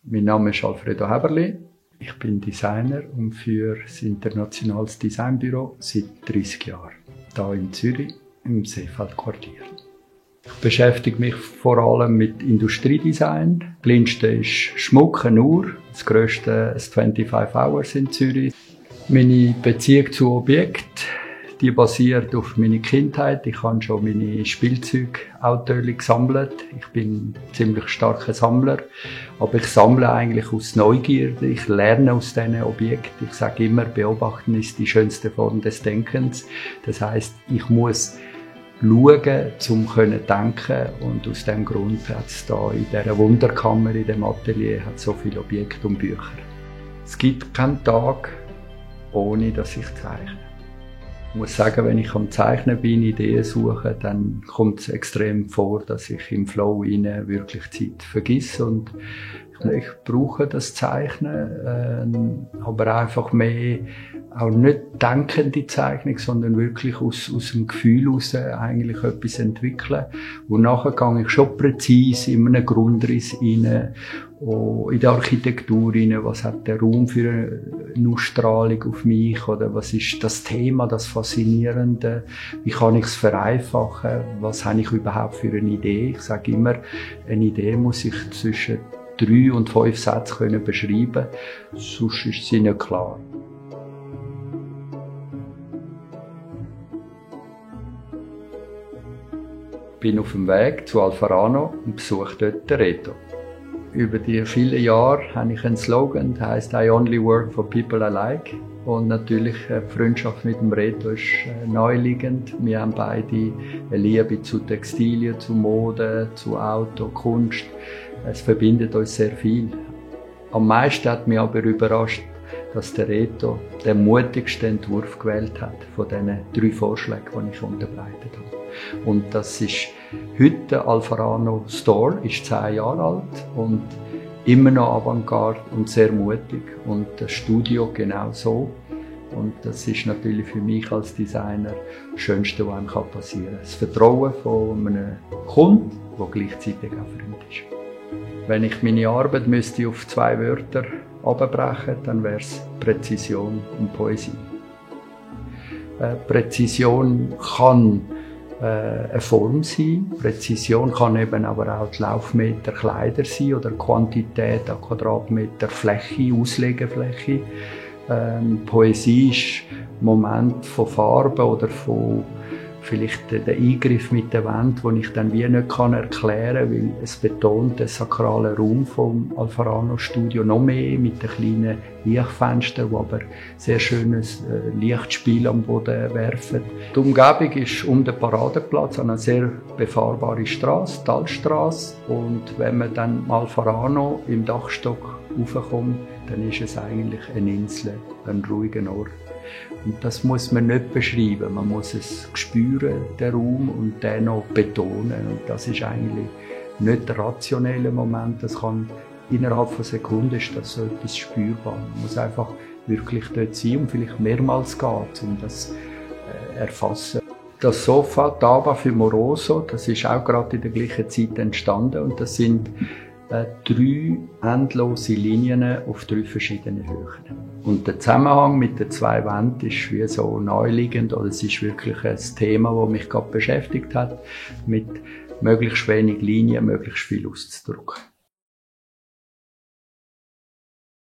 Mein Name ist Alfredo Heberli. Ich bin Designer und führe ein internationales Designbüro seit 30 Jahren. Hier in Zürich, im Seefeldquartier. Ich beschäftige mich vor allem mit Industriedesign. Das kleinste ist Schmuck, eine Uhr. Das grösste ist 25 Hours in Zürich. Meine Beziehung zu Objekten, die basiert auf meiner Kindheit. Ich habe schon meine Spielzeugautos gesammelt. Ich bin ein ziemlich starker Sammler. Aber ich sammle eigentlich aus Neugierde. Ich lerne aus diesen Objekten. Ich sage immer, beobachten ist die schönste Form des Denkens. Das heisst, ich muss schauen, um zu denken. Und aus diesem Grund hat es da in dieser Wunderkammer, in diesem Atelier, hat so viele Objekte und Bücher. Es gibt keinen Tag, ohne dass ich zeichne. Ich muss sagen, wenn ich am Zeichnen bin, Ideen suche, dann kommt es extrem vor, dass ich im Flow wirklich Zeit vergesse. Und ich brauche das Zeichnen, aber einfach mehr, auch nicht denkende Zeichnung, sondern wirklich aus dem Gefühl heraus eigentlich etwas entwickeln. Und nachher gehe ich schon präzise in einen Grundriss rein, in die Architektur rein, was hat der Raum für eine Ausstrahlung auf mich, oder was ist das Thema, das Faszinierende, wie kann ich es vereinfachen, was habe ich überhaupt für eine Idee. Ich sage immer, eine Idee muss ich zwischen 3 und 5 Sätze beschreiben können, sonst ist sie nicht klar. Ich bin auf dem Weg zu Alfarano und besuche dort den Reto. Über die vielen Jahre habe ich einen Slogan, der heisst «I only work for people I like». Und natürlich die Freundschaft mit dem Reto ist naheliegend. Wir haben beide eine Liebe zu Textilien, zu Mode, zu Auto, Kunst. Es verbindet uns sehr viel. Am meisten hat mich aber überrascht, dass der Reto den mutigsten Entwurf gewählt hat von diesen 3 Vorschlägen, die ich unterbreitet habe. Und das ist heute der Alfarano Store, ist 10 Jahre alt und immer noch Avantgarde und sehr mutig. Und das Studio genau so. Und das ist natürlich für mich als Designer das Schönste, was einem passieren kann. Das Vertrauen von einem Kunden, der gleichzeitig auch Freund ist. Wenn ich meine Arbeit müsste auf 2 Wörter abbrechen, dann wäre es Präzision und Poesie. Präzision kann eine Form sein. Präzision kann eben aber auch die Laufmeter Kleider sein oder Quantität an Quadratmeter Fläche, Auslegefläche. Poesie ist ein Moment von Farbe oder von vielleicht der Eingriff mit der Wand, den ich dann wie nicht erklären kann, weil es betont den sakralen Raum vom Alfarano Studio noch mehr mit den kleinen Lichtfenstern, die aber sehr schönes Lichtspiel am Boden werfen. Die Umgebung ist um den Paradeplatz an einer sehr befahrbare Straße, die Altstrasse. Und wenn man dann im Alfarano im Dachstock raufkommt, dann ist es eigentlich eine Insel, ein ruhiger Ort. Und das muss man nicht beschreiben, man muss es spüren, den Raum, und den noch betonen. Und das ist eigentlich nicht der rationelle Moment, das kann innerhalb von Sekunden ist das so etwas spürbar. Man muss einfach wirklich dort sein und vielleicht mehrmals gehen, um das erfassen. Das Sofa Taba für Moroso, das ist auch gerade in der gleichen Zeit entstanden, und das sind 3 endlose Linien auf 3 verschiedene Höhen. Und der Zusammenhang mit den 2 Wänden ist wie so naheliegend, oder es ist wirklich ein Thema, das mich gerade beschäftigt hat, mit möglichst wenig Linien, möglichst viel auszudrücken.